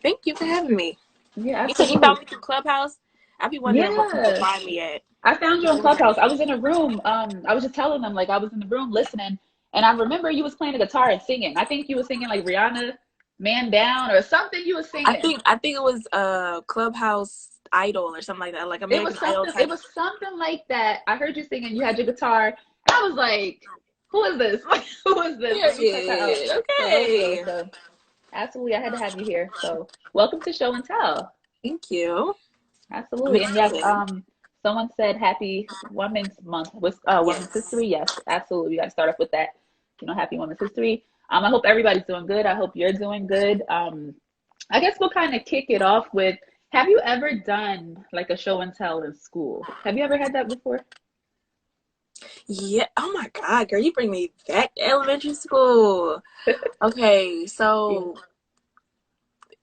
Thank you for having me. Yeah, You said you absolutely. found me through Clubhouse? I be wondering where people Yeah. find me at. I found you on Where? Clubhouse. I was in a room. I was just telling them like I was in the room listening, and I remember you was playing the guitar and singing. I think you was singing like Rihanna, "Man Down" or something. You was singing. I think it was Clubhouse Idol or something like that, like It was American Idol something. It type. was something like that. I heard you singing. You had your guitar, and I was like, "Who is this? Who is this? Let me check her out." Period. For real, for real. Okay. So absolutely, I had to have you here. So welcome to Show and Tell. Thank you. I'm Absolutely. And yes, excited. someone said happy Women's Month with Women's Yes. History. Yes, absolutely. We got to start off with that. Happy Women's History. I hope everybody's doing good. I hope you're doing good. I guess we'll kind of kick it off with, have you ever done like a show and tell in school? Have you ever had that before? Yeah. Oh my God, girl, you bring me back to elementary school. Okay, Yeah. so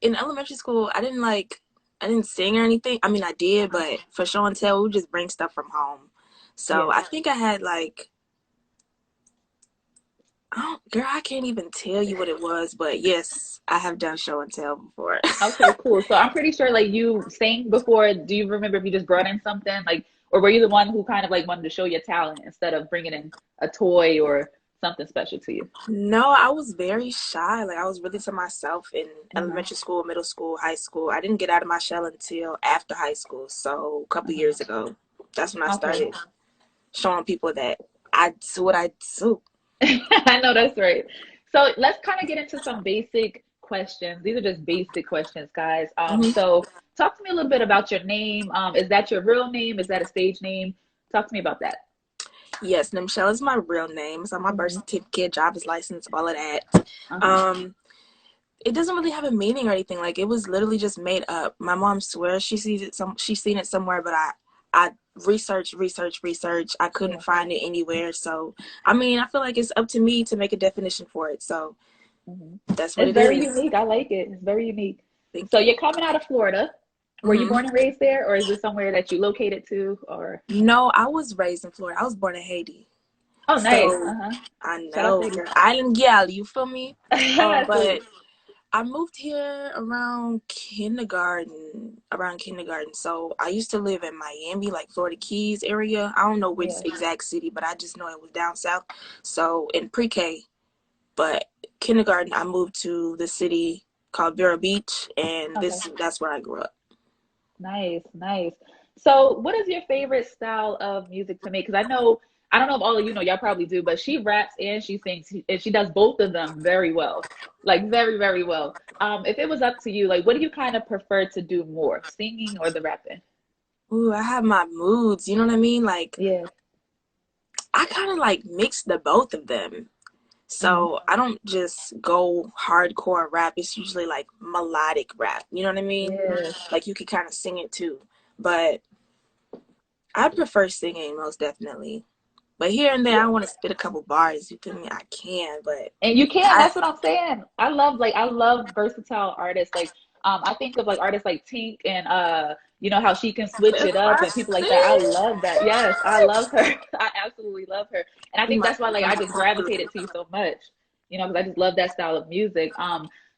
in elementary school, I didn't sing or anything. I mean, I did, Uh-huh. but for show and tell, we just bring stuff from home. So Yeah. I think I had like, oh, girl, I can't even tell you what it was, but yes, I have done show and tell before. Okay, cool. So I'm pretty sure like you sang before. Do you remember if you just brought in something like, or were you the one who kind of like wanted to show your talent instead of bringing in a toy or something special to you? No, I was very shy. Like I was really to myself in Uh-huh. elementary school, middle school, high school. I didn't get out of my shell until after high school. So a couple Uh-huh. years ago, that's when I Okay. started showing people that I do what I do. I know that's right. So let's kind of get into some basic questions. These are just basic questions, guys. Hmm. So talk to me a little bit about your name. Is that your real name? Is that a stage name? Talk to me about that. Yes, Nemchel is my real name. It's on my birth Hmm. certificate, driver's license, all of that. Uh-huh. Um, it doesn't really have a meaning or anything. Like it was literally just made up. My mom swears she's seen it somewhere, but I research. I couldn't Yeah. find it anywhere. So I mean, I feel like it's up to me to make a definition for it. So Hmm. that's what It's it very is. unique. I like it. It's very unique. Thank So you. you're coming out of Florida. Were you Hmm. born and raised there, or is this somewhere that you located to, or? No, I was raised in Florida. I was born in Haiti. Oh, nice. So Uh-huh. I Shout out to know, Lady. girl. Island gal, you feel me? But Absolutely. I moved here around kindergarten. So I used to live in Miami, like Florida Keys area. I don't know which Yeah. exact city, but I just know it was down south. So in pre-K, but kindergarten, I moved to the city called Vero Beach, and Okay. that's where I grew up. Nice, nice. So, what is your favorite style of music to make? Because I don't know if all of you know, y'all probably do, but she raps and she sings, and she does both of them very well, like very, very well. If it was up to you, like, what do you kind of prefer to do more, singing or the rapping? Ooh, I have my moods. You know what I mean? Like Yeah. I kind of like mix the both of them. Hmm. So I don't just go hardcore rap. It's usually like melodic rap. You know what I mean? Yeah. Like you can kind of sing it too. But I prefer singing most definitely. But here and there, Yeah. I want to spit a couple bars. You feel me? I can, but And you can, I that's what I'm saying. I love versatile artists. Like I think of like artists like Tink and how she can switch that's it up my and people like that. I sis. love that. Yes, I love her. I absolutely love her. And I think My that's why like I number just two. gravitated to you so much. Because I just love that style of music.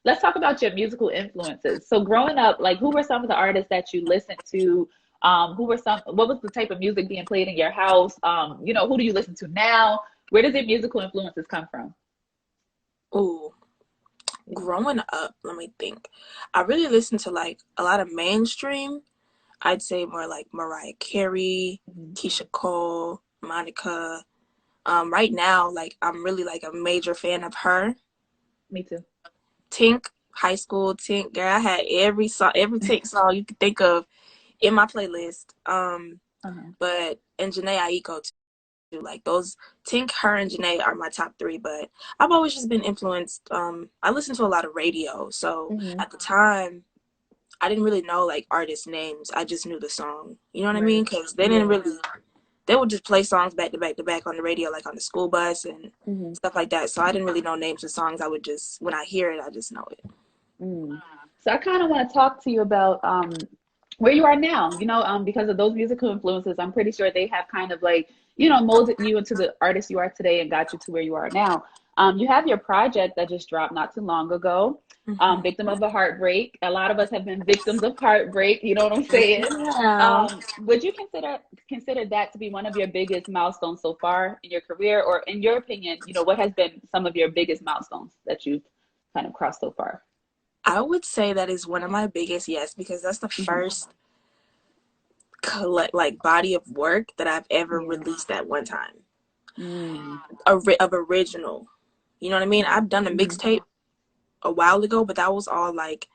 Let's talk about your musical influences. So growing up, like who were some of the artists that you listened to? What was the type of music being played in your house? Who do you listen to now? Where does your musical influences come from? Ooh, growing up, let me think. I really listened to like a lot of mainstream. I'd say more like Mariah Carey, Mhm. Keisha Cole, Monica. Right now, like I'm really like a major fan of her. Me too. Tink, high school Tink, girl, I had every song, every Tink song you could think of in my playlist. Uh-huh. But and Janae Aiko too. Like those Tink, her and Janae are my top three. But I've always just been influenced. I listened to a lot of radio, so Hmm. at the time I didn't really know like artist names. I just knew the song. You know what I mean? Right. Because they didn't Yeah. really. They would just play songs back to back to back on the radio, like on the school bus and Hmm. stuff like that. So I didn't really know names of songs. I would just when I hear it, I just know it. Mm. So I kind of want to talk to you about where you are now, because of those musical influences. I'm pretty sure they have kind of like, molded you into the artist you are today and got you to where you are now. You have your project that just dropped not too long ago. Hmm. victim of a heartbreak. A lot of us have been victims of heartbreak. You know what I'm saying? Yeah. Would you consider that to be one of your biggest milestones so far in your career, or in your opinion, what has been some of your biggest milestones that you've kind of crossed so far? I would say that is one of my biggest, yes, because that's the Hmm. first collect like body of work that I've ever Yeah. released at one time. Mm. Of original. You know what I mean? Right. I've done a Hmm. mixtape a while ago, but that was all like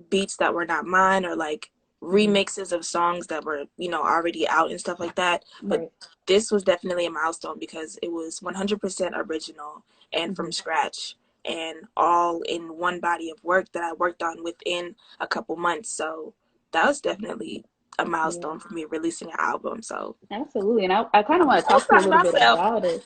beats that were not mine, or like Hmm. remixes of songs that were, already out and stuff like that. But Right. this was definitely a milestone because it was 100% original and from Hmm. scratch, and all in one body of work that I worked on within a couple months. So that was definitely a Yeah. milestone for me, releasing an album. So Absolutely. And I kind of want to I'm talk to you proud a of little bit myself. about it.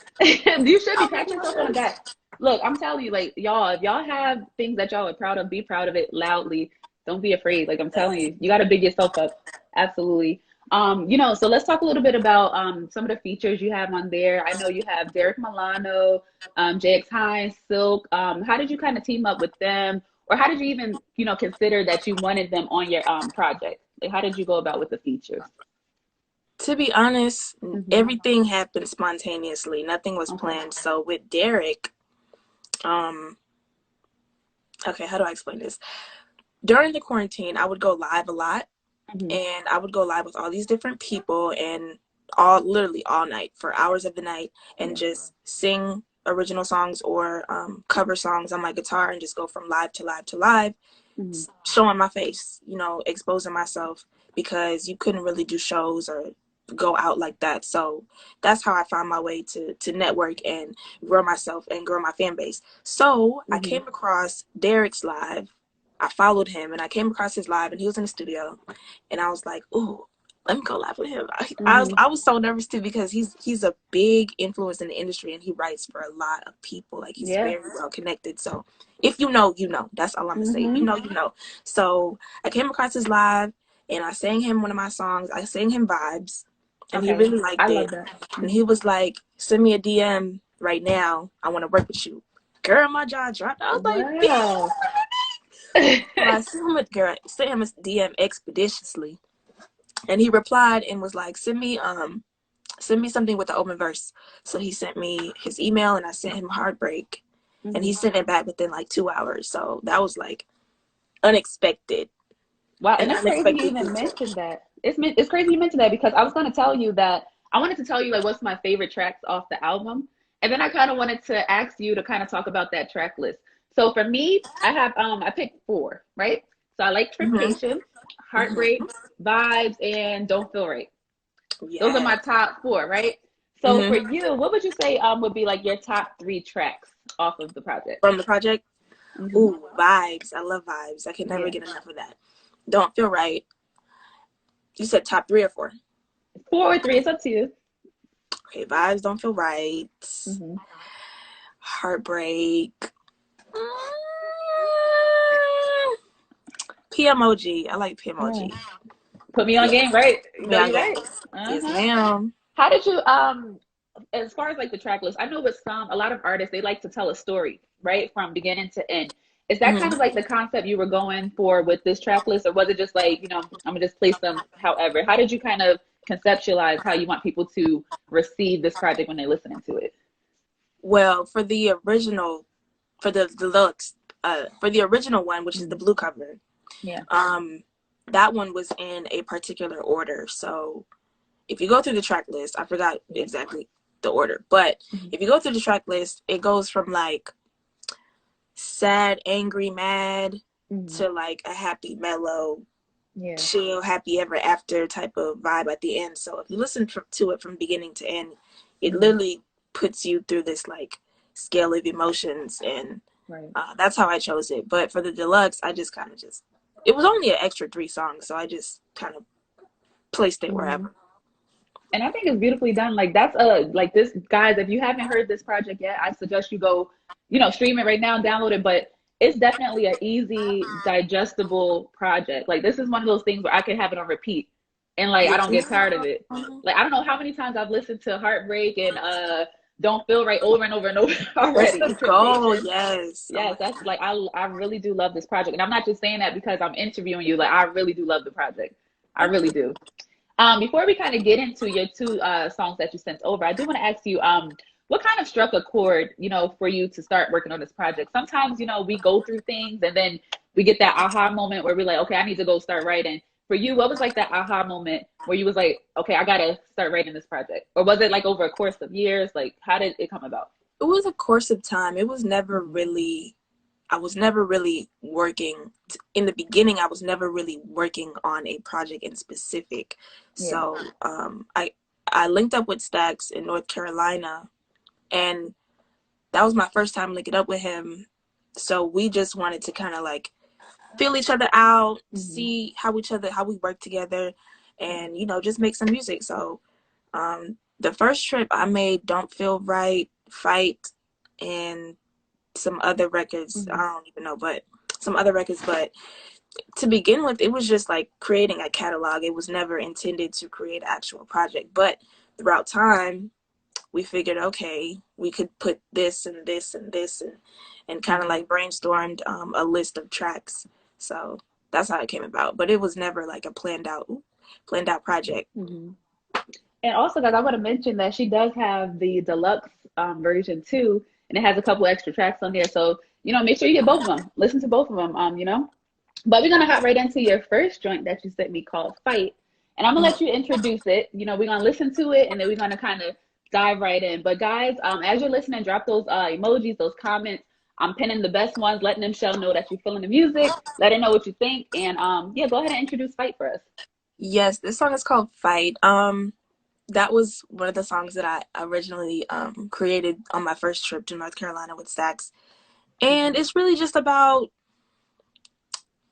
You should be Oh, patting you yourself on the should. back. Look, I'm telling you, like, y'all, if y'all have things that y'all are proud of, be proud of it loudly. Don't be afraid. Like I'm telling you, you got to big yourself up. Absolutely. So let's talk a little bit about some of the features you have on there. I know you have Derek Milano, JX Hines, Silk. How did you kind of team up with them? Or how did you even, consider that you wanted them on your project? Like how did you go about with the features? To be honest, Hmm. everything happened spontaneously. Nothing was Okay. planned. So with Derek, um, okay, how do I explain this? During the quarantine, I would go live a lot, Hmm. and I would go live with all these different people, and all literally all night for hours of the night, and Yeah. just sing original songs or cover songs on my guitar, and just go from live to live to live, Hmm. showing my face, exposing myself, because you couldn't really do shows or go out like that. So that's how I found my way to network and grow myself and grow my fan base. So I Hmm. came across Derek's live. I followed him and I came across his live, and he was in the studio, and I was like, ooh, let me go live with him. Hmm. I was so nervous too, because he's a big influence in the industry, and he writes for a lot of people. Like, he's Yeah. very well connected. So if you know, you know. That's all I'm gonna say. If you Hmm. know, you know. So I came across his live, and I sang him one of my songs. I sang him Vibes, and he Okay. really I liked it. love that. And Hmm. he was like, "Send me a DM right now. I want to work with you." Girl, my jaw dropped. I was like, Wow. so I sent him a DM expeditiously, and he replied and was like, send me something with the open verse. So he sent me his email, and I sent him Heartbreak, and he Hmm. sent it back within like 2 hours. So that was like unexpected, Wow. an And it's crazy you unexpected even feature. mentioned that. It's crazy you mentioned that because I was going to tell you that I wanted to tell you like what's my favorite tracks off the album. And then I kind of wanted to ask you to kind of talk about that track list. So for me, I picked four, right? So I like Hmm. Temptation, Hmm. Heartbreak, Vibes, and Don't Feel Right. Those are Yeah. my top four, right? So for Hmm. you, what would you say would be like your top three tracks off of the project? From the project, Hmm. ooh, Vibes. I love Vibes. I can never Yeah, get enough of that. Don't Feel Right. You said top three or four? four or three. It's up to you. Okay, Vibes, Don't Feel Right, Hmm. Heartbreak. Mm, PMOG. I like PMOG. Put me on Yeah. game, right? You know Yeah, you're yeah. right. Yes, Uh-huh. ma'am. How did you as far as like the track list, I know with some a lot of artists they like to tell a story, right? From beginning to end. Is that kind of Hmm. like the concept you were going for with this track list, or was it just like, I'm gonna just place them however? How did you kind of conceptualize how you want people to receive this project when they're listening to it? Well, for the deluxe, for the original one, which is the Mm. blue cover, Yeah. um, that one was in a particular order. So if you go through the track list, I forgot exactly the order, but Mhm. if you go through the track list, it goes from like sad, angry, mad Mhm. to like a happy, mellow, Yeah. chill, happy ever after type of vibe at the end. So if you listen to it from beginning to end, it Mhm. literally puts you through this like scale of emotions, and Right. that's how I chose it. But for the deluxe, I just kind of just it was only an extra three songs, so I just kind of placed it Mhm. wherever. And I think it's beautifully done. Like that's like this guys, if you haven't heard this project yet, I suggest you go, stream it right now and download it. But it's definitely an easy, digestible project. Like this is one of those things where I can have it on repeat and like I Yes, don't get tired of ma'am. it. Like I don't know how many times I've listened to Heartbreak and don't feel right over and over and over already. That's the goal. Yes. Oh Yes, that's like I really do love this project. And I'm not just saying that because I'm interviewing you. Like I really do love the project. I really do. Before we kind of get into your two songs that you sent over, I do want to ask you, what kind of struck a chord, you know, for you to start working on this project? Sometimes, you know, we go through things and then we get that aha moment where we're like, okay, I need to go start writing. For you, what was like that aha moment where you was like, okay, I gotta start writing this project? Or was it like over a course of years? Like, how did it come about? It was a course of time. It was never really, I was never really working. In the beginning, I was never really working on a project in specific. Yeah. So I linked up with Stacks in North Carolina, and that was my first time linking up with him. So we just wanted to kind of like feel each other out, see how we work together, and, you know, just make some music. So the first trip I made Don't Feel Right, Fight, and some other records. I don't even know, but some other records. But to begin with, it was just like creating a catalog. It was never intended to create an actual project. But throughout time, we figured, okay, we could put this and this and this, and kind of like brainstormed a list of tracks. So that's how it came about. But it was never like a planned out project. And also, guys, I want to mention that she does have the deluxe version too, and it has a couple extra tracks on there. So, you know, make sure you get both of them. Listen to both of them, you know. But we're going to hop right into your first joint that you sent me called Fight. And I'm going to let you introduce it. You know, we're going to listen to it, and then we're going to kind of dive right in. But guys, as you're listening, drop those emojis, those comments. I'm pinning the best ones, letting Nemchel know that you're feeling the music. Let her know what you think. And yeah, go ahead and introduce Fight for us. Yes, this song is called Fight. That was one of the songs that I originally created on my first trip to North Carolina with Stacks. And it's really just about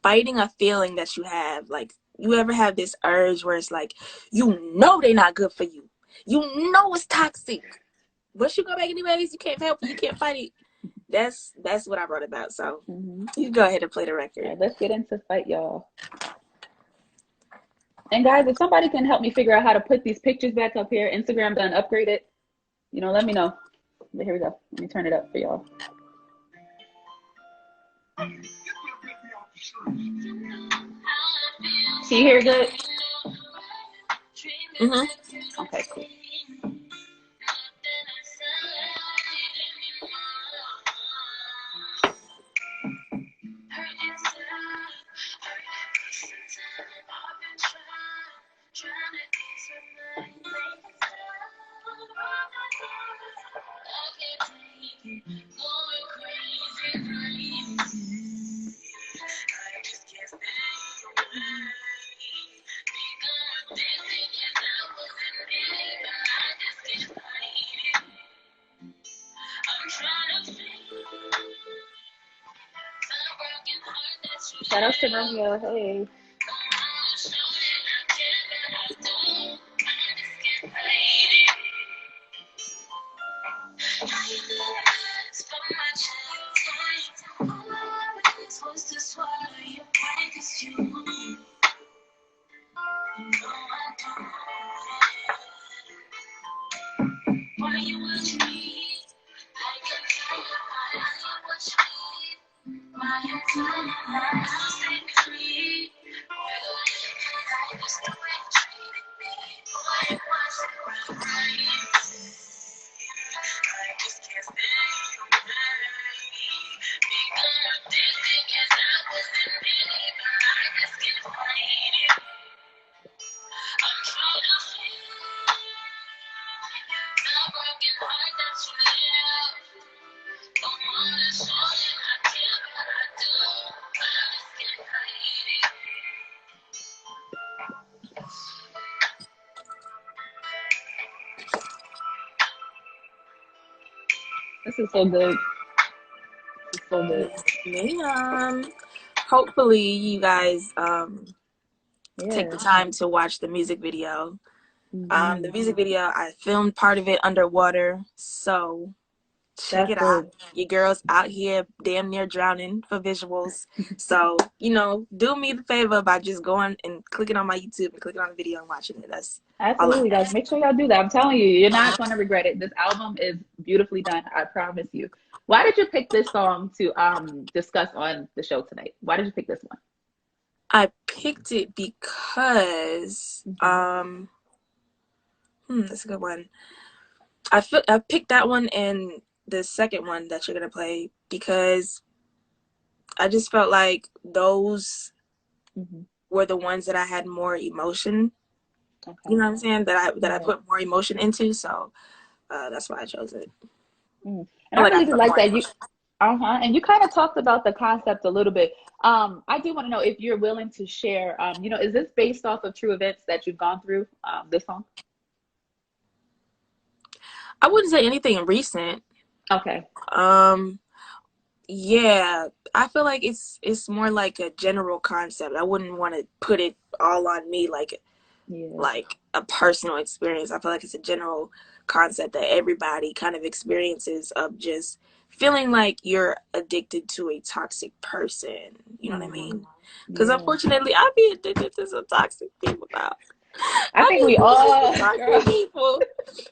fighting a feeling that you have. Like, you ever have this urge where it's like, you know they're not good for you. You know it's toxic. But you go back anyways. You can't help it. You can't fight it. That's what I wrote about. So you can go ahead and play the record. All right, let's get into Fight, y'all. And guys, if somebody can help me figure out how to put these pictures back up here, Instagram done upgraded, you know, let me know. But here we go. Let me turn it up for y'all. See you hear good? Okay, cool. Shout out to Romeo. Hey. This is so good. This is so good. Yes, hopefully you guys take the time to watch the music video. The music video, I filmed part of it underwater, so check That's it out. good. Your girl's out here damn near drowning for visuals. So, do me the favor by just going and clicking on my YouTube and clicking on the video and watching it. That's all I Absolutely, guys. ask. Make sure y'all do that. I'm telling you, you're not going to regret it. This album is beautifully done. I promise you. Why did you pick this song to discuss on the show tonight? Why did you pick this one? I picked it because that's a good one. I picked that one and the second one that you're gonna play because I just felt like those were the ones that I had more emotion. Okay. You know what I'm saying? That I Yeah. put more emotion into. So that's why I chose it. And I I like I really did put like more that. emotion. And you kind of talked about the concept a little bit. I do want to know if you're willing to share, is this based off of true events that you've gone through, this song? I wouldn't say anything recent. Okay. Yeah, I feel like it's more like a general concept. I wouldn't want to put it all on me Yeah. like a personal experience. I feel like it's a general concept that everybody kind of experiences of just feeling like you're addicted to a toxic person. You know what I mean? Because Yeah. unfortunately, I be addicted to some toxic people now. I I think be we addicted all, to toxic girl. people.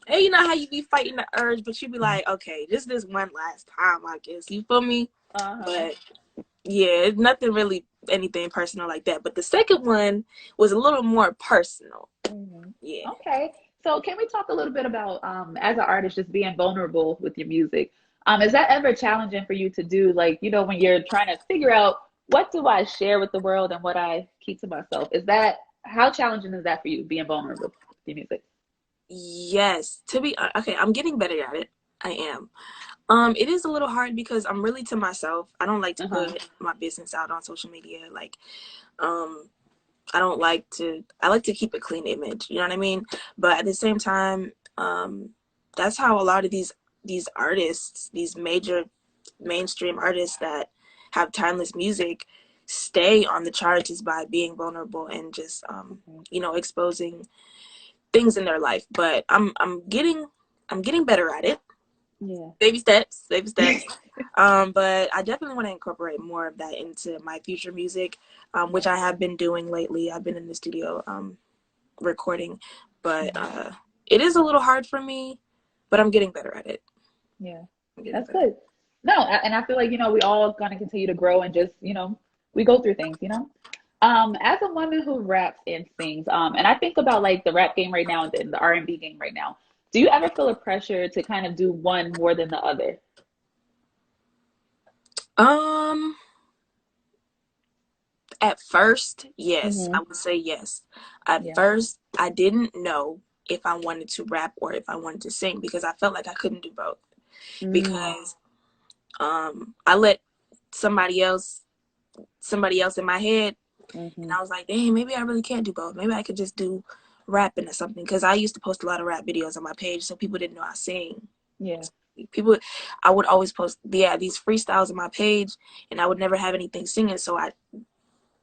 And you know how you be fighting the urge, but you be like, okay, just this one last time, I guess. You feel me? Uh-huh. But yeah, it's nothing really anything personal like that. But the second one was a little more personal. Yeah. Okay. So can we talk a little bit about, as an artist, just being vulnerable with your music? Is that ever challenging for you to do? Like, when you're trying to figure out what do I share with the world and what I keep to myself? How challenging is that for you, being vulnerable with your music? Yes. Okay, I'm getting better at it. I am. It is a little hard because I'm really to myself. I don't like to Uh-huh. put my business out on social media. Like, um, I like to keep a clean image. You know what I mean? But at the same time, that's how a lot of these artists, these major mainstream artists that have timeless music stay on the charts is by being vulnerable and just exposing things in their life. But I'm getting better at it. Yeah. Baby steps, baby steps. But I definitely want to incorporate more of that into my future music, which I have been doing lately. I've been in the studio recording, but it is a little hard for me, but I'm getting better at it. Yeah. I'm getting That's better. good. No, and I feel like, we all gonna continue to grow and just, we go through things. As a woman who raps and sings, and I think about like the rap game right now and the R&B game right now, do you ever feel a pressure to kind of do one more than the other? Um, at first, yes, I Mm-hmm. would say yes. At Yeah. first, I didn't know if I wanted to rap or if I wanted to sing because I felt like I couldn't do both Mm. because I let somebody else in my head. And Mm-hmm. I was like, dang, maybe I really can't do both. Maybe I could just do rapping or something. Because I used to post a lot of rap videos on my page, so people didn't know I sing. Yeah. People, I would always post, these freestyles on my page, and I would never have anything singing. So I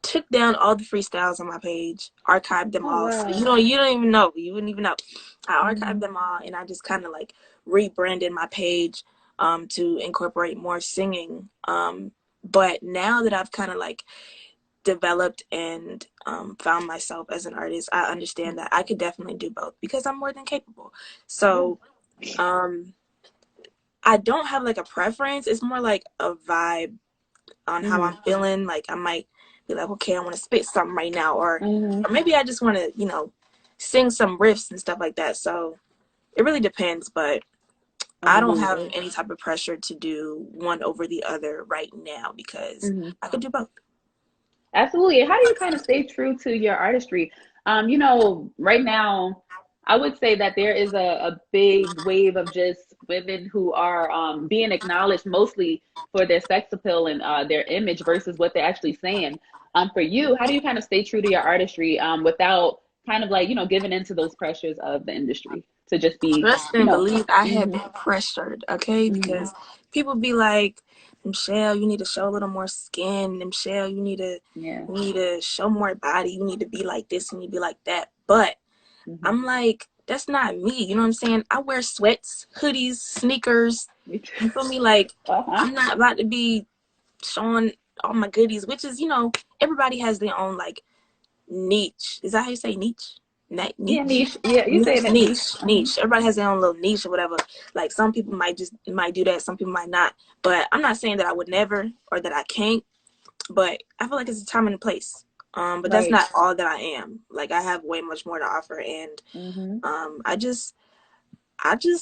took down all the freestyles on my page, archived them Oh, all. So wow. you don't even know. You wouldn't even know. I archived Mm-hmm. them all, and I just kind of like rebranded my page to incorporate more singing. But now that I've kind of like developed and found myself as an artist, I understand that I could definitely do both because I'm more than capable. Yeah. So I don't have like a preference. It's more like a vibe on how Mm-hmm. I'm feeling. Like I might be like, okay, I want to spit something right now, Mm-hmm. or maybe I just want to, sing some riffs and stuff like that. So it really depends, but I don't have Absolutely. any type of pressure to do one over the other right now because Mm-hmm. I could do both. Absolutely. How do you kind of stay true to your artistry? Right now, I would say that there is a big wave of just women who are being acknowledged mostly for their sex appeal and their image versus what they're actually saying. For you, how do you kind of stay true to your artistry without kind of like, giving into those pressures of the industry to just be, Trust and believe I have hmm been pressured, okay? hmm Because people be like, Michelle, you need to show a little more skin. Michelle, yeah. you need to show more body. You need to be like this. You need to be like that. But hmm I'm like, that's not me. You know what I'm saying? I wear sweats, hoodies, sneakers, Me too. You feel me? Like, Uh-huh. I'm not about to be showing all my goodies, which is, everybody has their own, like, niche. Is that how you say niche? Niche? Yeah, niche. Yeah, you saying it niche. Uh-huh. Niche. Everybody has their own little niche or whatever. Like, some people might do that, some people might not. But I'm not saying that I would never or that I can't, but I feel like it's a time and a place. But that's Right. not all that I am. Like, I have way much more to offer, and I just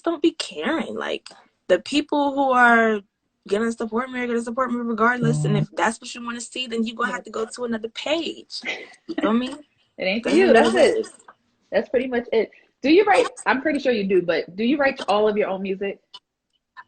don't be caring. Like, the people who are gonna support me are gonna support me regardless. And if that's what you want to see, then you're gonna have to go to another page. You feel me? It ain't for That's you. what That's it it. is. That's pretty much it. Do you write? I'm pretty sure you do, but do you write all of your own music?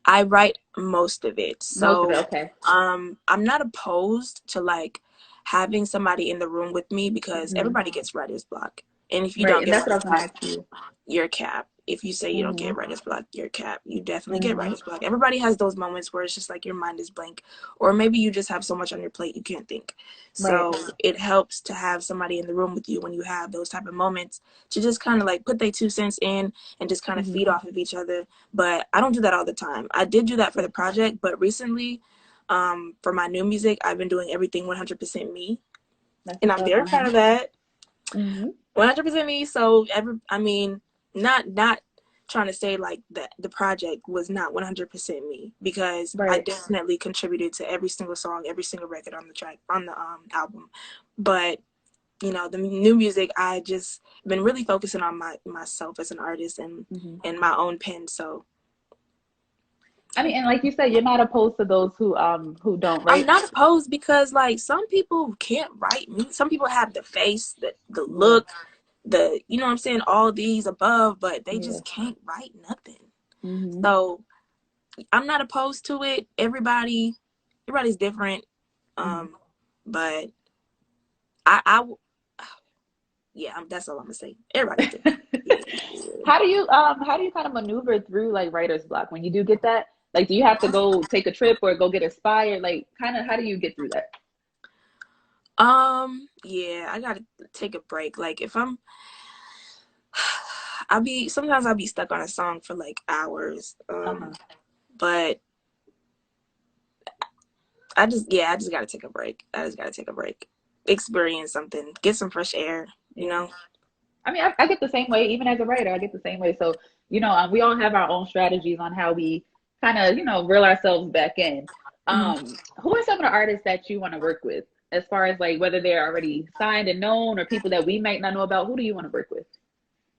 I write most of it. Most of it. So Okay. I'm not opposed to, like, having somebody in the room with me, because everybody gets writer's block. And if you Right, don't and get that's what I writer's was gonna block, ask you. you're capped. If you say you don't get Mm-hmm. writer's block, you're capped. You definitely get Mm-hmm. writer's block. Everybody has those moments where it's just like your mind is blank, or maybe you just have so much on your plate you can't think. Right. So it helps to have somebody in the room with you when you have those type of moments, to just kind of like put their 2 cents in and just kind of feed off of each other. But I don't do that all the time. I did do that for the project, but recently, for my new music, I've been doing everything 100% me, That's and what's I'm up. very proud of that. Mm-hmm. 100% me. So not trying to say like that the project was not 100% me, because I Right. definitely contributed to every single song, every single record on the track, on the album. But the new music, I just been really focusing on myself as an artist, and my own pen. So I mean, and like you said, you're not opposed to those who don't, I'm right? not opposed, because like some people can't write me. Some people have the face, the Yeah. look, you know what I'm saying, all these above, but they Yeah. just can't write nothing. Mm-hmm. So I'm not opposed to it. Everybody's different. But I yeah, that's all I'm gonna say. Everybody's different. How do you kind of maneuver through like writer's block when you do get that? Like, do you have to go take a trip or go get inspired? Like, kind of how do you get through that? Yeah, I gotta take a break. Like, if sometimes I'll be stuck on a song for like hours. Uh-huh. But I just gotta take a break. I just gotta take a break. Experience something. Get some fresh air, you Yeah. know? I mean, I get the same way. Even as a writer, I get the same way. So, we all have our own strategies on how we kind of, reel ourselves back in. Who are some of the artists that you want to work with, as far as like whether they're already signed and known or people that we might not know about? Who do you want to work with?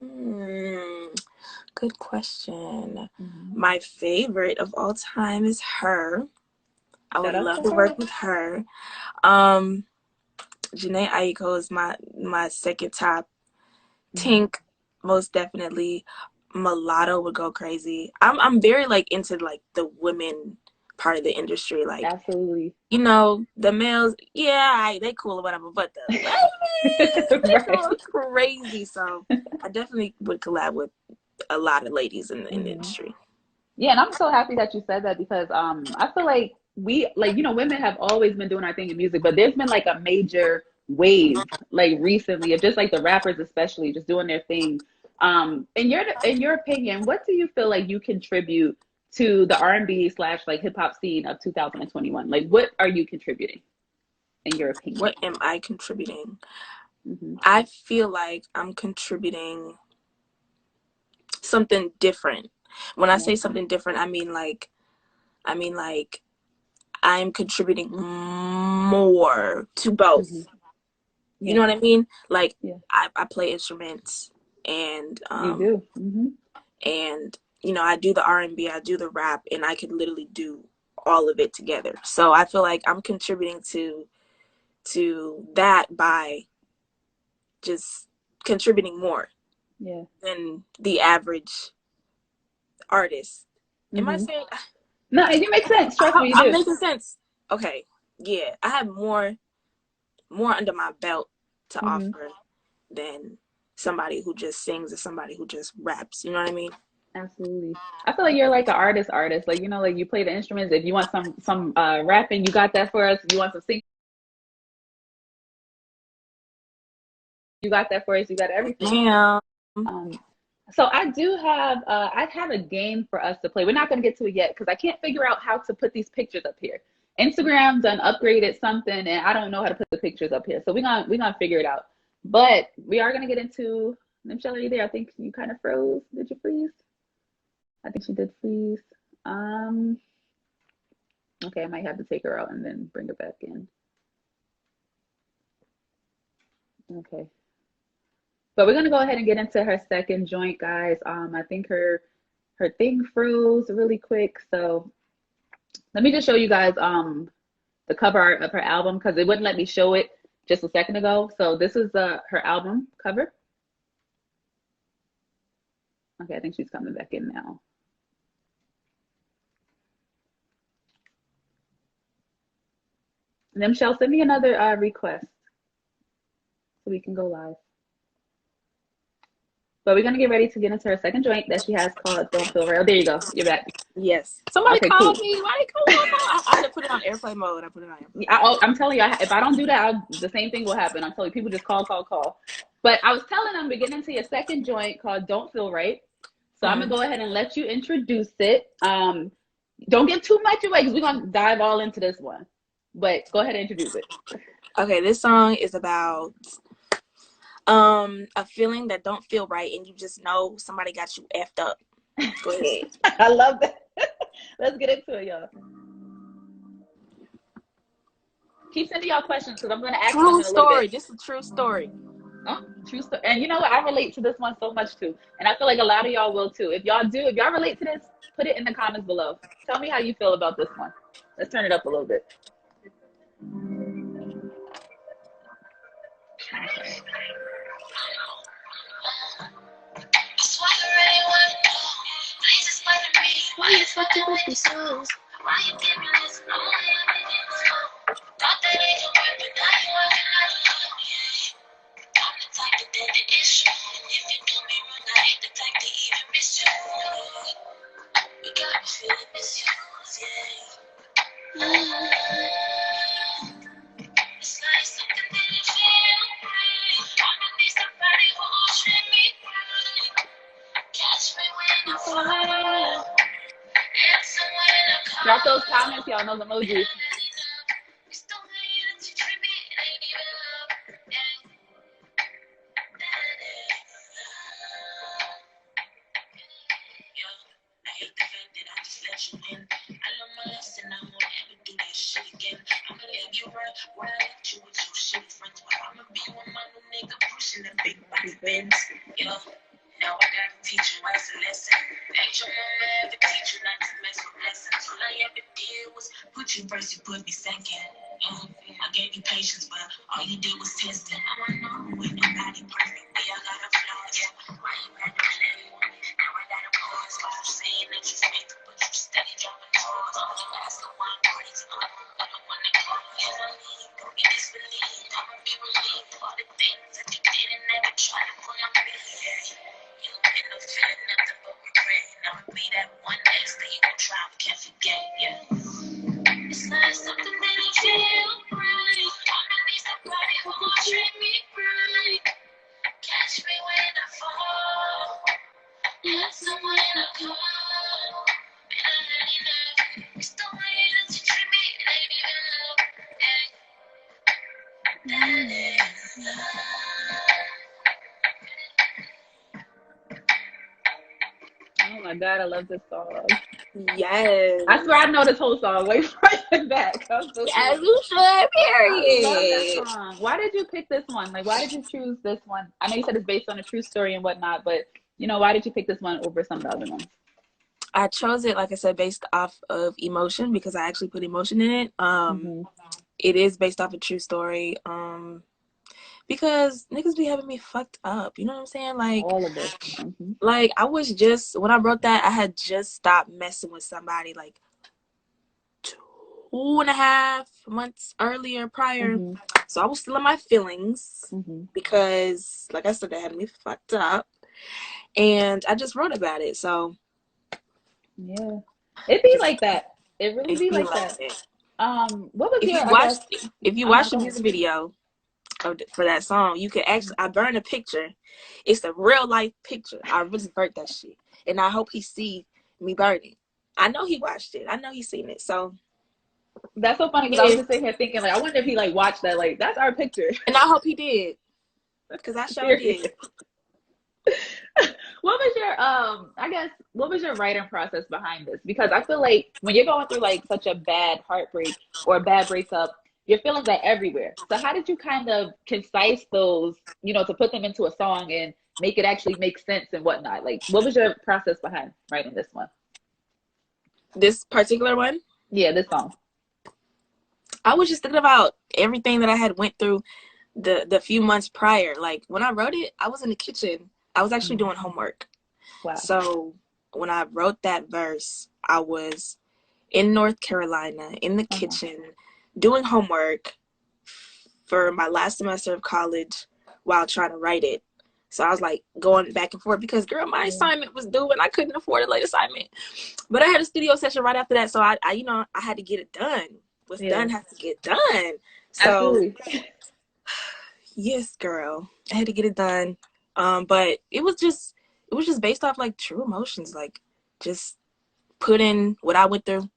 Mm, good question. Mm-hmm. My favorite of all time is her. I would Shout out love to to her. work with her. Um, Janae Aiko is my second top. Mm-hmm. Tink, most definitely. Mulatto would go crazy. I'm very like into like the women part of the industry. Like, Absolutely. the males, yeah, they cool or whatever, but the ladies, they Right. go crazy. So I definitely would collab with a lot of ladies in the Mm-hmm. industry. Yeah, and I'm so happy that you said that because I feel like women have always been doing our thing in music, but there's been like a major wave like recently of just like the rappers especially just doing their thing. In your opinion, what do you feel like you contribute to the R&B slash like hip hop scene of 2021? Like, what are you contributing in your opinion? What am I contributing? Hmm. I feel like I'm contributing something different. When I Yeah. say something different, I mean like I'm contributing more to Hmm. both. You Yeah. know what I mean? Like, Yeah. I play instruments, and You do. Hmm. I do the R&B, I do the rap, and I could literally do all of it together. So I feel like I'm contributing to that by just contributing more Yeah. than the average artist. Am I Hmm. saying No, you make sense. Trust me, you I'm do. making sense? Okay. Yeah, I have more under my belt to Hmm. offer than somebody who just sings or somebody who just raps. You know what I mean? Absolutely. I feel like you're like an artist. Like, like you play the instruments. If you want some rapping, you got that for us. If you want some singing, you got that for us. You got everything. Damn. Um, So I do have I have a game for us to play. We're not going to get to it yet because I can't figure out how to put these pictures up here. Instagram done upgraded something, and I don't know how to put the pictures up here. So we're gonna figure it out. But we are gonna get into. Nemchel, are you there? I think you kind of froze. Did you freeze? I think she did freeze. Um. Okay, I might have to take her out and then bring her back in. Okay. But we're gonna go ahead and get into her second joint, guys. I think her thing froze really quick, so let me just show you guys the cover art of her album because it wouldn't let me show it just a second ago. So this is her album cover. Okay, I think she's coming back in now. Nemchel, send me another request so we can go live. But we're gonna get ready to get into her second joint that she has called "Don't Feel Real." There you go. You're back. Yes. Somebody Okay, called cool. me. Why they call me? I had to put it on airplane mode. I put it on airplane. I'm telling you, if I don't do that, the same thing will happen. I'm telling you, people just call. But I was telling them we're getting into your second joint called "Don't Feel Right." So I'm gonna go ahead and let you introduce it. Don't give too much away because we're gonna dive all into this one. But go ahead and introduce it. Okay, this song is about a feeling that don't feel right, and you just know somebody got you effed up. Go ahead. I love that. Let's get into it, y'all. Keep sending y'all questions because I'm going to ask them in a little bit. This is a true story. Oh, true story. And you know what? I relate to this one so much too. And I feel like a lot of y'all will too. If y'all relate to this, put it in the comments below. Tell me how you feel about this one. Let's turn it up a little bit. Okay. Why you fucking with these souls? Why you giving this? No, I ain't thought that ain't your work, but now you working out alone. I'm the type to dead the issue. If you do me wrong, I ain't the type to even miss you. You got me feeling misused, yeah. It's like something didn't feel right. I'ma need somebody who will treat me right. Catch me when I fall. Drop those comments, y'all, those emojis. Now I gotta teach you what's a lesson. Ain't your mama ever teach you not to mess with blessings. All I ever did was put you first, you put me second. I gave you patience, but all you did was test it. Now I know ain't nobody perfect. We all got our flaws, yeah. Why you had to play with me? Now I gotta pause. Why you saying that you fake it, but you steady dropping calls. That's the one crazy. I don't wanna call you. Don't be disbelieved. I'ma be relieved. All the things that you did and never try to pull on me. You ain't no feeling nothing but regret. I'ma be that one next that you gon' try but can't forget, yeah. It's like something didn't feel right. I'ma need somebody who gon' treat me right. Catch me when I fall. Let someone I call. And I had enough. It's the way that you treat me. It ain't even love. That is love. Oh my God, I love this song. Yes. I swear I know this whole song way front and back. Yes, you should, period. I love that song. Why did you pick this one? Like, why did you choose this one? I know you said it's based on a true story and whatnot, but you know, why did you pick this one over some of the other ones? I chose it, like I said, based off of emotion because I actually put emotion in it. It is based off a true story. Because niggas be having me fucked up. You know what I'm saying? Like, all of this. Like, I was just, when I wrote that, I had just stopped messing with somebody like 2.5 months earlier prior. So I was still in my feelings because, like I said, they had me fucked up. And I just wrote about it. So, yeah. It be like that. It really be like that. What was if your, you watch the music video, for that song. You could actually, I burned a picture. It's a real life picture. I really burnt that shit, and I hope he see me burning. I know he watched it. I know he seen it. So That's so funny because I was just sitting here thinking, like, I wonder if he like watched that. Like, that's our picture. And I hope he did, because I sure did. What was your what was your writing process behind this? Because I feel like when you're going through like such a bad heartbreak or a bad breakup, your feelings are everywhere. So how did you kind of concise those, you know, to put them into a song and make it actually make sense and whatnot? Like, what was your process behind writing this one? This particular one? Yeah, this song. I was just thinking about everything that I had went through the few months prior. Like when I wrote it, I was in the kitchen. I was actually doing homework. Wow. So when I wrote that verse, I was in North Carolina in the kitchen doing homework for my last semester of college while trying to write it. So I was like going back and forth because, girl, my assignment was due and I couldn't afford a late assignment. But I had a studio session right after that. So I you know, I had to get it done. What's done has to get done. So absolutely. Yes, girl, I had to get it done. But it was just based off like true emotions, like just putting what I went through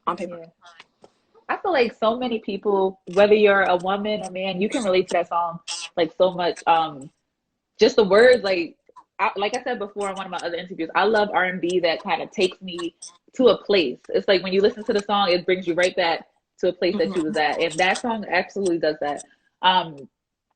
on paper. Yeah. I feel like so many people, whether you're a woman or man, you can relate to that song like so much. Just the words, like I said before in one of my other interviews, I love R&B that kind of takes me to a place. It's like when you listen to the song, it brings you right back to a place that you was at, and that song absolutely does that.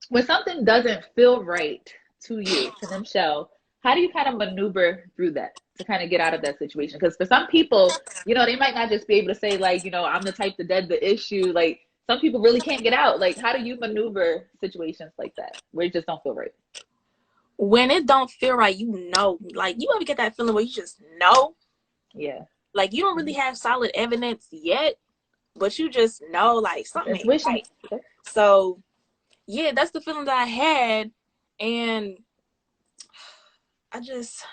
When something doesn't feel right to you, to Nemchel, how do you kind of maneuver through that to kind of get out of that situation? Because for some people, you know, they might not just be able to say like, you know, I'm the type to dead the issue. Like some people really can't get out. Like how do you maneuver situations like that where you just don't feel right? When it don't feel right, you know, like you ever get that feeling where you just know? Yeah. Like you don't really have solid evidence yet, but you just know like something ain't right. So yeah, that's the feeling that I had. And I just,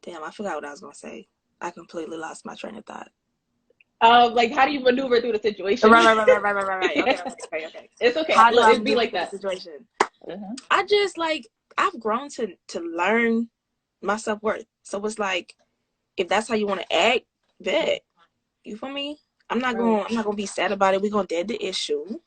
damn, I forgot what I was going to say. I completely lost my train of thought. Like, how do you maneuver through the situation? Right. Okay. It's okay. How do I be like that situation? I just like, I've grown to learn my self-worth. So it's like, if that's how you want to act, bet. You feel me? I'm not gonna be sad about it. We're gonna dead the issue.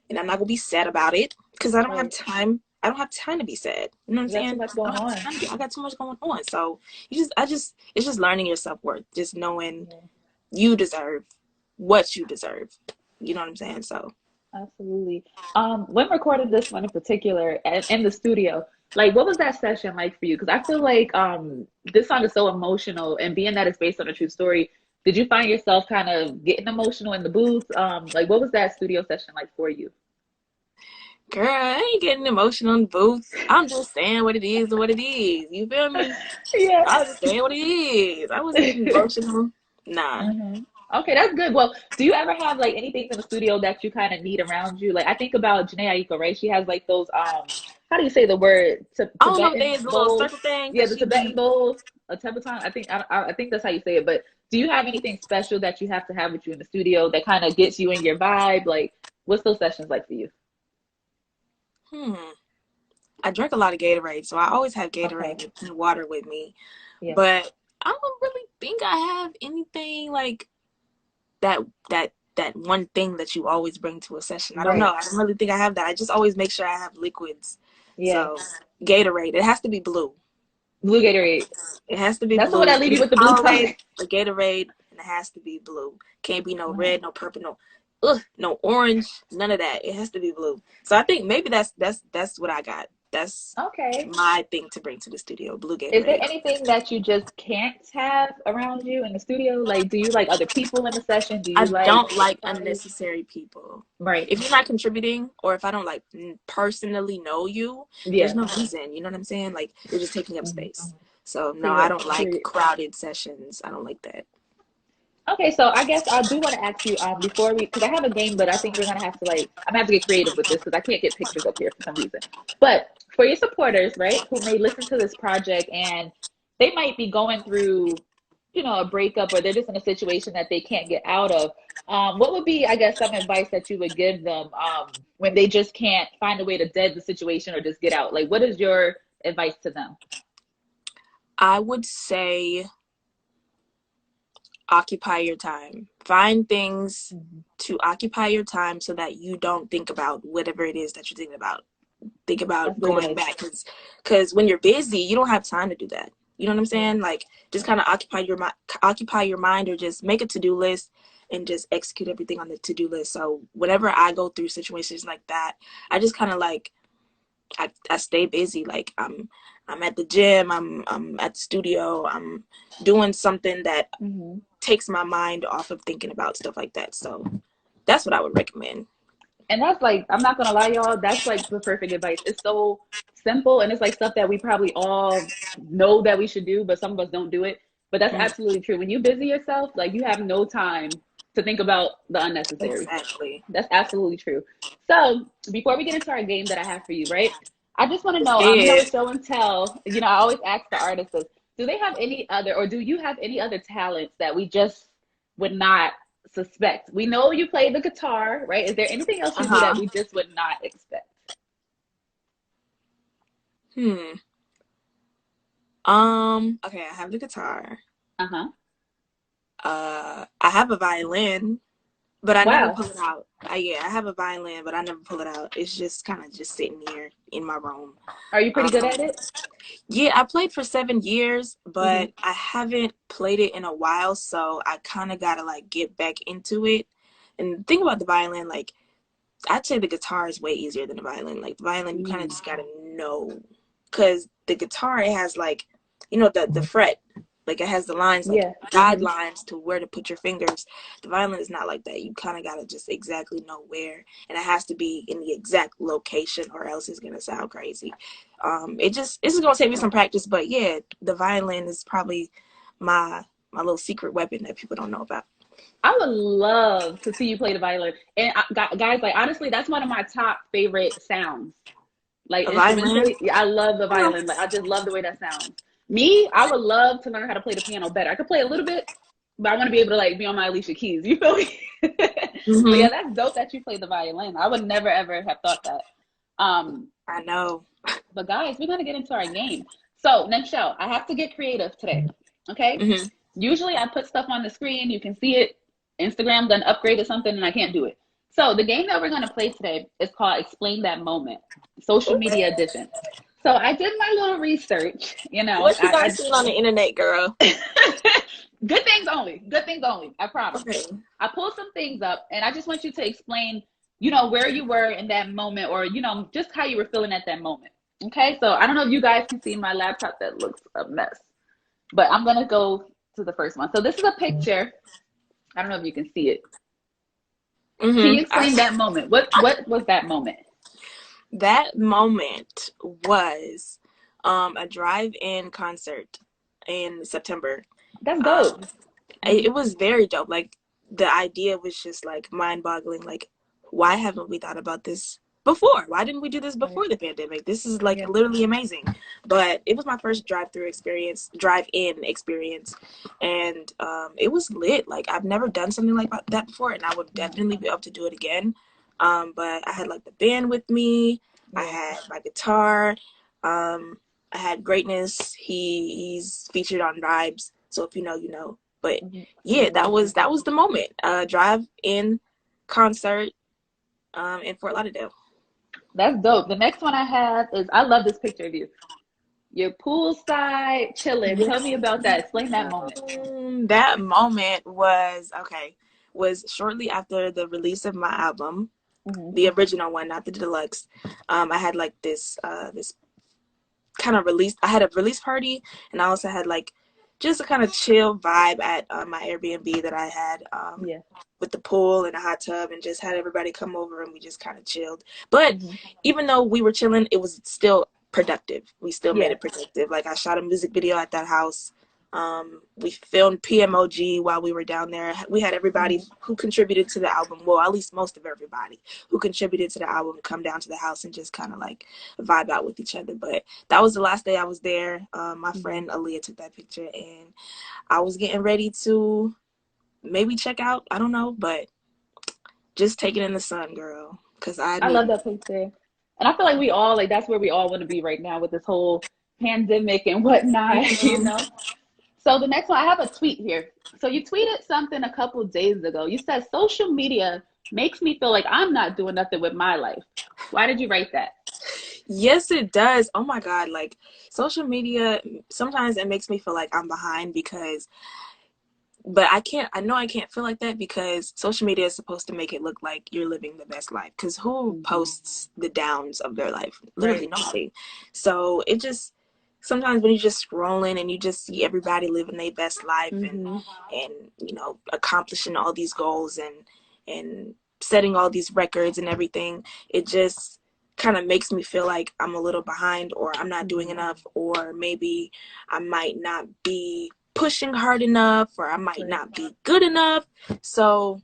And I'm not gonna be sad about it because I don't have time. I don't have time to be sad. You know what I'm saying? Too much going on. I got too much going on. So it's just learning your self-worth. Just knowing you deserve what you deserve. You know what I'm saying? So absolutely. When recording this one in particular in the studio, like what was that session like for you? Because I feel like this song is so emotional, and being that it's based on a true story, did you find yourself kind of getting emotional in the booth? Like what was that studio session like for you? Girl, I ain't getting emotional in the booth. I'm just saying what it is and what it is. You feel me? Yeah. I was just saying what it is. I wasn't getting emotional. Nah. Okay, that's good. Well, do you ever have like anything in the studio that you kind of need around you? Like I think about Janae Aiko, right? She has like those how do you say the word? I don't know what they is, the little circle thing. Yeah, the Tibetan bowls, a Tibetan. I think that's how you say it. But do you have anything special that you have to have with you in the studio that kind of gets you in your vibe? Like, what's those sessions like for you? I drink a lot of Gatorade, so I always have Gatorade and water with me. Yeah. But I don't really think I have anything like that one thing that you always bring to a session. I don't know. I don't really think I have that. I just always make sure I have liquids. Yeah. So Gatorade. It has to be blue. Blue Gatorade. It has to be That's blue. That's the one that leave you with the blue tongue. The Gatorade, and it has to be blue. Can't be no red, no purple, no orange, none of that. It has to be blue. So I think maybe that's what I got. That's my thing to bring to the studio, blue Gatorade. Is there anything that you just can't have around you in the studio? Like, do you like other people in the session? Do you I don't like unnecessary people. Right. If you're not contributing, or if I don't like personally know you, there's no reason. You know what I'm saying? Like, you're just taking up space. So no, I don't like crowded sessions. I don't like that. Okay, so I guess I do want to ask you before because I have a game, but I think we're gonna have to I'm gonna have to get creative with this because I can't get pictures up here for some reason. But for your supporters, right, who may listen to this project and they might be going through you know, a breakup or they're just in a situation that they can't get out of, what would be, I guess, some advice that you would give them when they just can't find a way to dead the situation or just get out? Like, what is your advice to them? I would say occupy your time. Find things to occupy your time so that you don't think about whatever it is that you're thinking about. Think about going back, because when you're busy, you don't have time to do that. You know what I'm saying? Like, just kind of occupy your mind, or just make a to-do list and just execute everything on the to-do list. So whenever I go through situations like that, I just kind of like I stay busy. Like I'm at the gym, I'm at the studio, I'm doing something that takes my mind off of thinking about stuff like that. So that's what I would recommend. And that's like, I'm not gonna lie, y'all, that's like the perfect advice. It's so simple, and it's like stuff that we probably all know that we should do, but some of us don't do it. But that's absolutely true. When you busy yourself, like, you have no time to think about the unnecessary. Exactly. That's absolutely true. So before we get into our game that I have for you, right? I just want to know, you know, with show and tell, you know, I always ask the artists, do they have any other, or do you have any other talents that we just would not suspect? We know you play the guitar, right? Is there anything else you do that we just would not expect? Okay, I have the guitar. Uh-huh. I have a violin, but I never pull it out. Yeah, I have a violin, but I never pull it out. It's just kind of just sitting here in my room. Are you pretty good at it? Yeah, I played for 7 years, but I haven't played it in a while, so I kind of gotta like get back into it. And the thing about the violin, like, I'd say the guitar is way easier than the violin. Like, the violin, you kind of just gotta know, because the guitar, it has like, you know, the fret. Like, it has the lines, like guidelines to where to put your fingers. The violin is not like that. You kind of got to just exactly know where. And it has to be in the exact location, or else it's going to sound crazy. It's just going to take me some practice. But yeah, the violin is probably my little secret weapon that people don't know about. I would love to see you play the violin. And guys, like, honestly, that's one of my top favorite sounds. Like, instrumentally, I love the violin. Like, I just love the way that sounds. Me, I would love to learn how to play the piano better. I could play a little bit, but I want to be able to like be on my Alicia Keys. You feel me? But yeah, that's dope that you play the violin. I would never ever have thought that. I know. But guys, we're gonna get into our game. So Nemchel, I have to get creative today. Okay. Usually I put stuff on the screen. You can see it. Instagram done upgraded something, and I can't do it. So the game that we're gonna play today is called Explain That Moment, social media edition. So I did my little research, you know. What you guys seen on the internet, girl? Good things only. Good things only. I promise. Okay. I pulled some things up, and I just want you to explain, you know, where you were in that moment, or, you know, just how you were feeling at that moment. Okay. So I don't know if you guys can see my laptop. That looks a mess, but I'm going to go to the first one. So this is a picture. I don't know if you can see it. Can you explain that moment? What was that moment? That moment was a drive-in concert in September. That's dope. It was very dope. Like, the idea was just like mind-boggling. Like, why haven't we thought about this before? Why didn't we do this before the pandemic? This is like literally amazing. But it was my first drive-in experience, and it was lit. Like, I've never done something like that before, and I would definitely be up to do it again. But I had like the band with me. I had my guitar. I had Greatness. He's featured on Vibes. So if you know, you know. But yeah, that was the moment. Drive-in concert in Fort Lauderdale. That's dope. The next one I have is, I love this picture of you. You're poolside chilling. Tell me about that. Explain that moment. That moment was shortly after the release of my album. The original one, not the deluxe. I had like this kind of release. I had a release party, and I also had like just a kind of chill vibe at my Airbnb that I had with the pool and a hot tub, and just had everybody come over, and we just kind of chilled. But even though we were chilling, it was still productive. We still made it productive. Like, I shot a music video at that house. We filmed PMOG while we were down there. We had everybody who contributed to the album, well, at least most of everybody who contributed to the album, come down to the house and just kind of like vibe out with each other. But that was the last day I was there. My friend Aaliyah took that picture, and I was getting ready to maybe check out. I don't know, but just take it in the sun, girl, because I love that picture. And I feel like we all, like, that's where we all want to be right now with this whole pandemic and whatnot, you know? So the next one, I have a tweet here. So you tweeted something a couple of days ago. You said, social media makes me feel like I'm not doing nothing with my life. Why did you write that? Yes, it does. Oh my God. Like, social media, sometimes it makes me feel like I'm behind because, but I know I can't feel like that because social media is supposed to make it look like you're living the best life. Because who posts the downs of their life? Literally nobody. So it just, sometimes when you're just scrolling and you just see everybody living their best life and you know, accomplishing all these goals and setting all these records and everything, it just kind of makes me feel like I'm a little behind, or I'm not doing enough, or maybe I might not be pushing hard enough, or I might not be good enough. So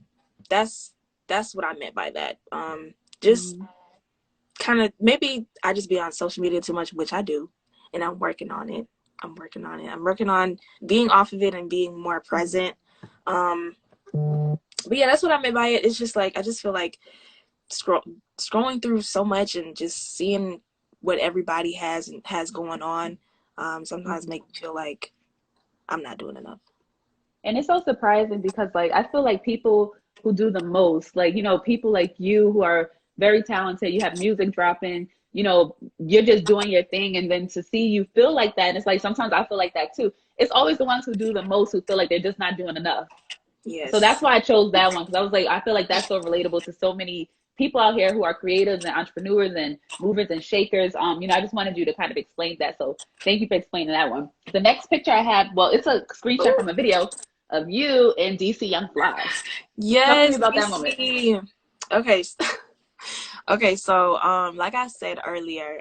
that's what I meant by that. Just kind of, maybe I just be on social media too much, which I do. And I'm working on it. I'm working on being off of it and being more present. But yeah, that's what I meant by it. It's just like, I just feel like scrolling through so much and just seeing what everybody has going on sometimes make me feel like I'm not doing enough. And it's so surprising because, like, I feel like people who do the most, like, you know, people like you who are very talented, you have music dropping, you know, you're just doing your thing. And then to see you feel like that, and it's like, sometimes I feel like that too. It's always the ones who do the most who feel like they're just not doing enough. Yes. So that's why I chose that one, because I was like, I feel like that's so relatable to so many people out here who are creatives and entrepreneurs and movers and shakers. You know, I just wanted you to kind of explain that. So thank you for explaining that one. The next picture I have, well, it's a screenshot from a video of you and DC Young Fly. Yes. Tell me about that moment. Okay. Okay, so like I said earlier,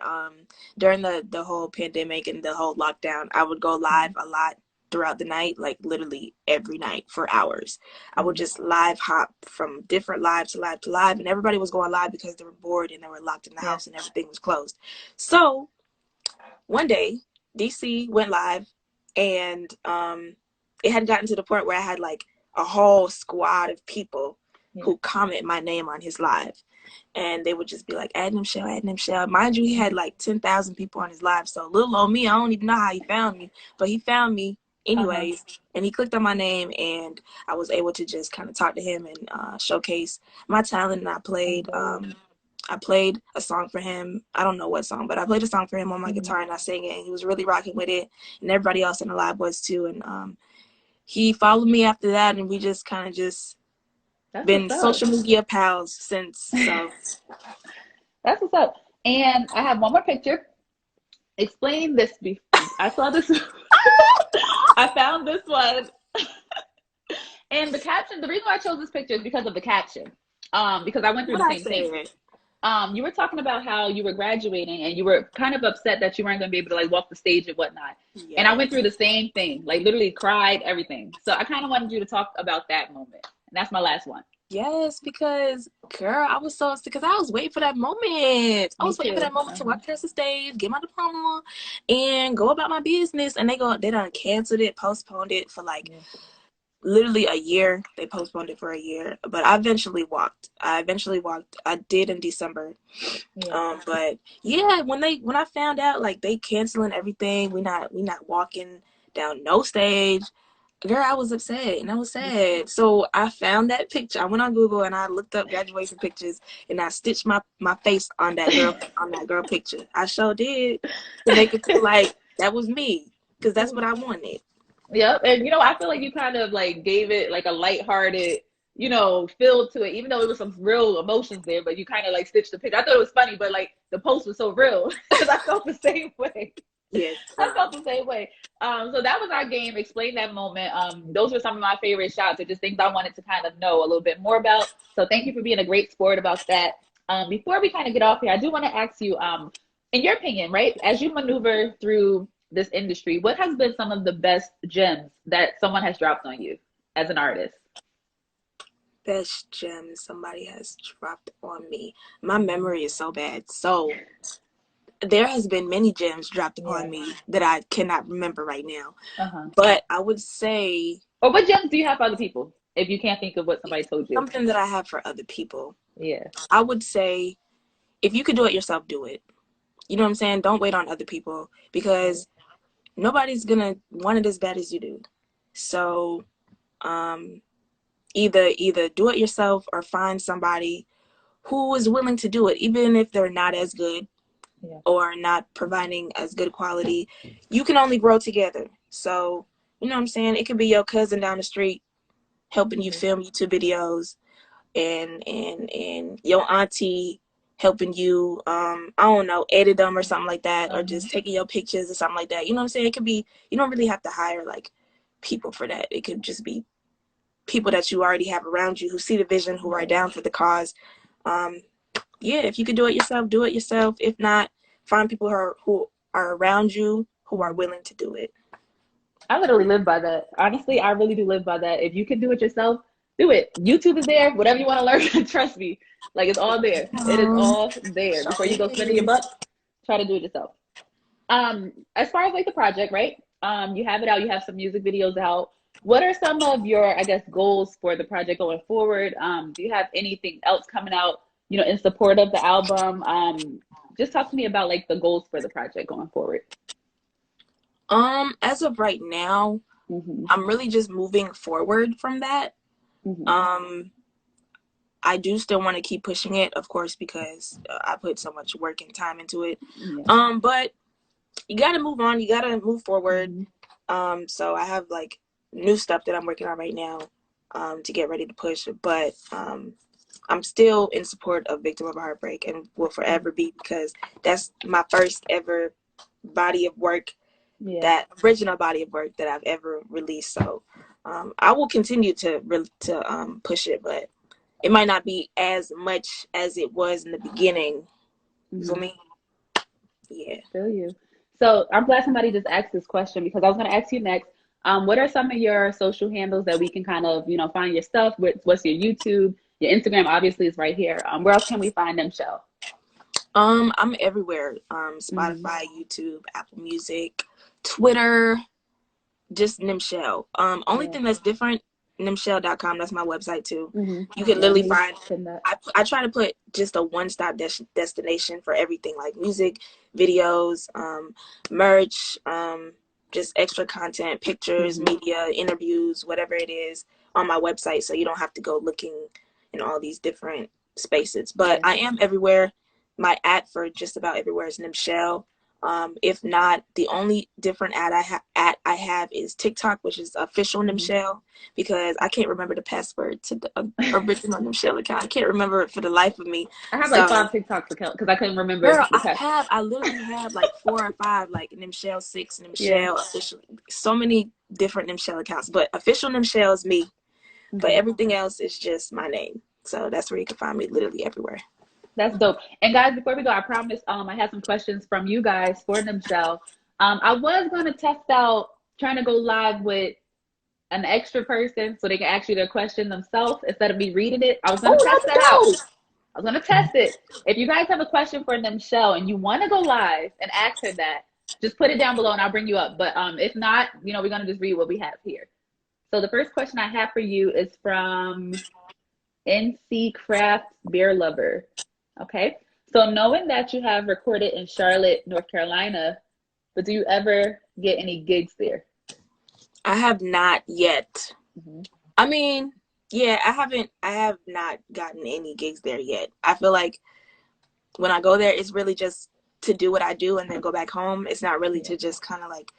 during the whole pandemic and the whole lockdown, I would go live a lot throughout the night, like literally every night for hours. I would just live hop from different live to live to live, and everybody was going live because they were bored and they were locked in the house and everything was closed. So one day, DC went live, and it had gotten to the point where I had like a whole squad of people who comment my name on his live. And they would just be like, add Nemchel. Mind you, he had like 10,000 people on his live. So little old me, I don't even know how he found me. But he found me anyways. And he clicked on my name, and I was able to just kind of talk to him and showcase my talent. And I played a song for him. I don't know what song, but I played a song for him on my guitar, and I sang it. And he was really rocking with it. And everybody else in the live was too. And he followed me after that, and we just kind of just... That's been social media pals since. So that's what's up. And I have one more picture. Explain this. I saw this. I found this one. And the caption, the reason why I chose this picture is because of the caption. Because I went through the same thing. You were talking about how you were graduating and you were kind of upset that you weren't going to be able to like walk the stage and whatnot. Yes. And I went through the same thing, like literally cried, everything. So I kind of wanted you to talk about that moment. And that's my last one. Yes, because girl, I was so, because I was waiting for that moment. I was waiting for that moment to walk across the stage, get my diploma, and go about my business. And they done canceled it, postponed it for like literally a year. They postponed it for a year, but I eventually walked. I did in December. But yeah, when I found out like they canceling everything, we not walking down no stage. Girl, I was upset and I was sad. So I found that picture. I went on Google and I looked up graduation pictures and I stitched my face on that girl picture. I sure did, to make it feel like that was me, because that's what I wanted. Yep. And you know, I feel like you kind of like gave it like a lighthearted, you know, feel to it, even though it was some real emotions there, but you kind of like stitched the picture. I thought it was funny, but like the post was so real because I felt the same way. Yes. I felt the same way. So that was our game. Explain that moment. Those were some of my favorite shots, or just things I wanted to kind of know a little bit more about. So thank you for being a great sport about that. Before we kind of get off here, I do want to ask you, in your opinion, right, as you maneuver through this industry, what has been some of the best gems that someone has dropped on you as an artist? Best gem somebody has dropped on me. My memory is so bad. So there has been many gems dropped upon me that I cannot remember right now. But I would say, or what gems do you have for other people if you can't think of what somebody told you? Something that I have for other people. Yeah. I would say, if you could do it yourself, do it. You know what I'm saying? Don't wait on other people, because nobody's gonna want it as bad as you do. So either do it yourself or find somebody who is willing to do it, even if they're not as good or not providing as good quality. You can only grow together. So, you know what I'm saying? It could be your cousin down the street helping you film YouTube videos, and your auntie helping you, I don't know, edit them or something like that, or just taking your pictures or something like that. You know what I'm saying? It could be, you don't really have to hire like people for that. It could just be people that you already have around you who see the vision, who are down for the cause. If you could do it yourself, do it yourself. If not, find people who are around you who are willing to do it. I literally live by that. Honestly, I really do live by that. If you can do it yourself, do it. YouTube is there. Whatever you want to learn, trust me. Like, it's all there. It is all there. Before you go spending your bucks, try to do it yourself. As far as like the project, right? You have it out. You have some music videos out. What are some of your, I guess, goals for the project going forward? Do you have anything else coming out, you know, in support of the album? Just talk to me about like the goals for the project going forward. As of right now, I'm really just moving forward from that. I do still want to keep pushing it, of course, because I put so much work and time into it. But you got to move on. You got to move forward. So I have like new stuff that I'm working on right now to get ready to push. But I'm still in support of Victim of a Heartbreak, and will forever be, because that's my first ever body of work, that original body of work that I've ever released. So I will continue to push it, but it might not be as much as it was in the beginning for me. Yeah. Feel you. So I'm glad somebody just asked this question, because I was going to ask you next. What are some of your social handles that we can kind of, you know, find your stuff? What's your YouTube? Your Instagram obviously is right here. Where else can we find Nemchel? I'm everywhere. Spotify, YouTube, Apple Music, Twitter, just Nemchel. Only thing that's different, Nemchel.com. That's my website too. You can literally find. I try to put just a one-stop destination for everything, like music, videos, merch, just extra content, pictures, media, interviews, whatever it is, on my website. So you don't have to go looking in all these different spaces. But I am everywhere. My ad for just about everywhere is Nemchel. If not, the only different ad I have is TikTok, which is official Nemchel, because I can't remember the password to the original Nemchel account. I can't remember it for the life of me. I have like 5 TikToks account because I couldn't remember. Girl, I literally have like 4 or 5, like Nemchel 6, Nemchel official, so many different Nemchel accounts. But official Nemchel is me, but everything else is just my name. So that's where you can find me, literally everywhere. That's dope. And guys, before we go, I promise I have some questions from you guys for Nemchel. I was going to test out trying to go live with an extra person so they can ask you their question themselves instead of me reading it. I was going to test that out. I was going to test it. If you guys have a question for Nemchel and you want to go live and ask her that, just put it down below and I'll bring you up. But if not, you know, we're going to just read what we have here. So the first question I have for you is from NC Craft Beer Lover. Okay, so knowing that you have recorded in Charlotte, North Carolina, but do you ever get any gigs there? I have not yet. I mean, yeah, I have not gotten any gigs there yet. I feel like when I go there, it's really just to do what I do and then go back home. It's not really to just kind of like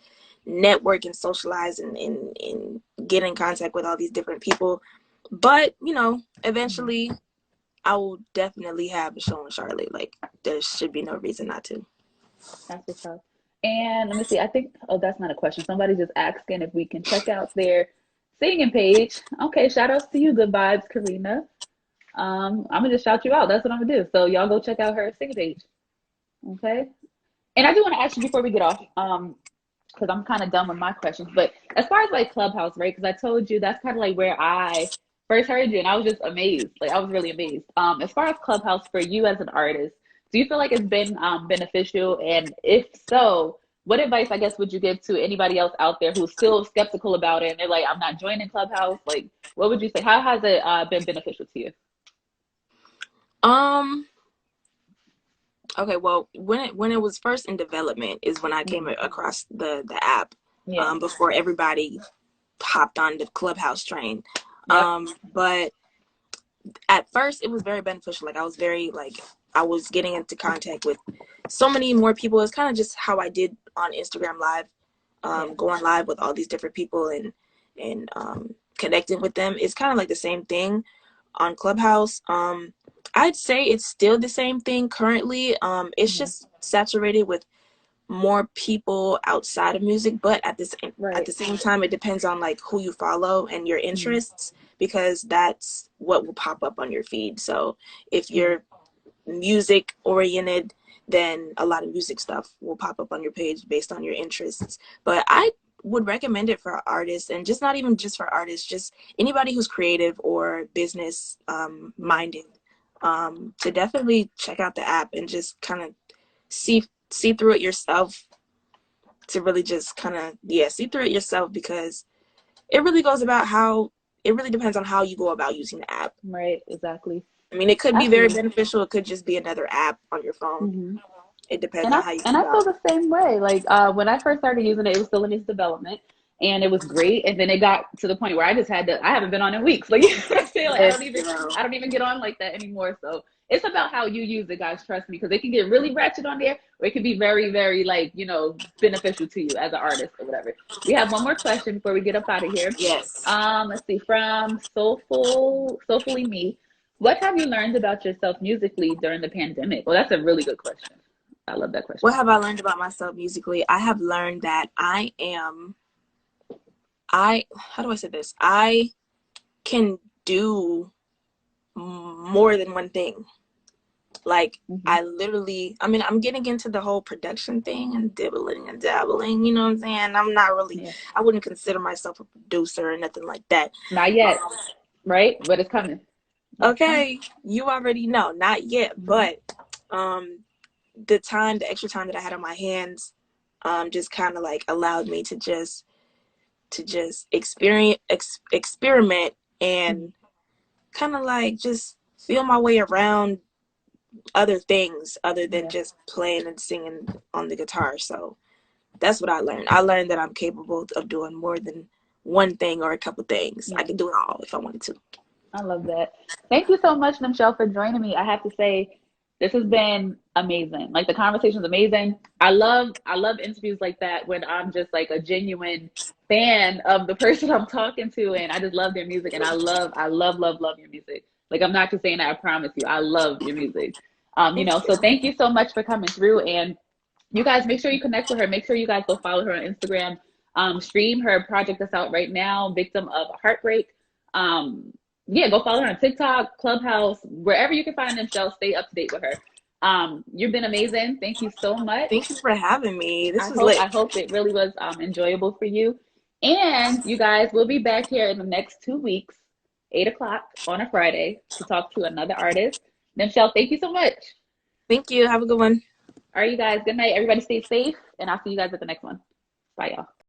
network and socialize and get in contact with all these different people. But, you know, eventually I will definitely have a show in Charlotte. Like, there should be no reason not to. That's what's up. And let me see. I think, that's not a question. Somebody just asking if we can check out their singing page. Okay, shout outs to you. Good vibes, Karina. I'm going to just shout you out. That's what I'm going to do. So y'all go check out her singing page. Okay. And I do want to ask you before we get off, because I'm kind of done with my questions. But as far as like Clubhouse, right? Because I told you that's kind of like where I first heard you, and I was just amazed. Like I was really amazed. As far as Clubhouse for you as an artist, do you feel like it's been beneficial? And if so, what advice, I guess, would you give to anybody else out there who's still skeptical about it and they're like, I'm not joining Clubhouse? Like, what would you say? How has it been beneficial to you? Um. Okay. Well, when it was first in development is when I came across the app. Yeah. Before everybody hopped on the Clubhouse train. Yep. But at first it was very beneficial. Like I was very like I was getting into contact with so many more people. It's kind of just how I did on Instagram Live, going live with all these different people and connecting with them. It's kind of like the same thing on Clubhouse. I'd say it's still the same thing currently. It's just saturated with more people outside of music, but at the same time, it depends on like who you follow and your interests, because that's what will pop up on your feed. So if you're music oriented, then a lot of music stuff will pop up on your page based on your interests. But I would recommend it for artists, and just not even just for artists, just anybody who's creative or business minded, to definitely check out the app and just kind of see through it yourself, to really just kind of see through it yourself, because it really depends on how you go about using the app. Right, exactly. I mean, it could be very Absolutely. beneficial. It could just be another app on your phone. It depends And on I how you and go I feel about the same way. Like when I first started using it, it was still in its development, and it was great. And then it got to the point where I just had to. I haven't been on in weeks. Like, you know what I'm saying? Like this. I don't even get on like that anymore. So it's about how you use it, guys. Trust me, because it can get really ratchet on there, or it can be very, very like beneficial to you as an artist or whatever. We have one more question before we get up out of here. Yes. Let's see, from Soulfully Me. What have you learned about yourself musically during the pandemic? Well, that's a really good question. I love that question. What have I learned about myself musically? I have learned that how do I say this? I can do more than one thing. Like I mean, I'm getting into the whole production thing and dibbling and dabbling, you know what I'm saying? I'm not really, I wouldn't consider myself a producer or nothing like that. Not yet, right? But it's coming. Okay, you already know, not yet, but the extra time that I had on my hands, just kind of like allowed me to just experiment and kind of like just feel my way around other things other than just playing and singing on the guitar. So that's what I learned. I learned that I'm capable of doing more than one thing or a couple things. I can do it all if I wanted to. I love that. Thank you so much, Nemchel, for joining me. I have to say, this has been amazing. Like the conversation's amazing. I love interviews like that when I'm just like a genuine fan of the person I'm talking to, and I just love their music, and I love your music. Like I'm not just saying that, I promise you, I love your music. So thank you so much for coming through, and you guys make sure you connect with her. Make sure you guys go follow her on Instagram. Stream her project that's out right now, Victim of Heartbreak. Go follow her on TikTok, Clubhouse, wherever you can find Nemchel. Stay up to date with her. You've been amazing. Thank you so much. Thank you for having me. This was lit. I hope it really was enjoyable for you. And you guys will be back here in the next 2 weeks, 8 o'clock on a Friday, to talk to another artist. Nemchel, thank you so much. Thank you. Have a good one. All right, you guys. Good night. Everybody stay safe, and I'll see you guys at the next one. Bye, y'all.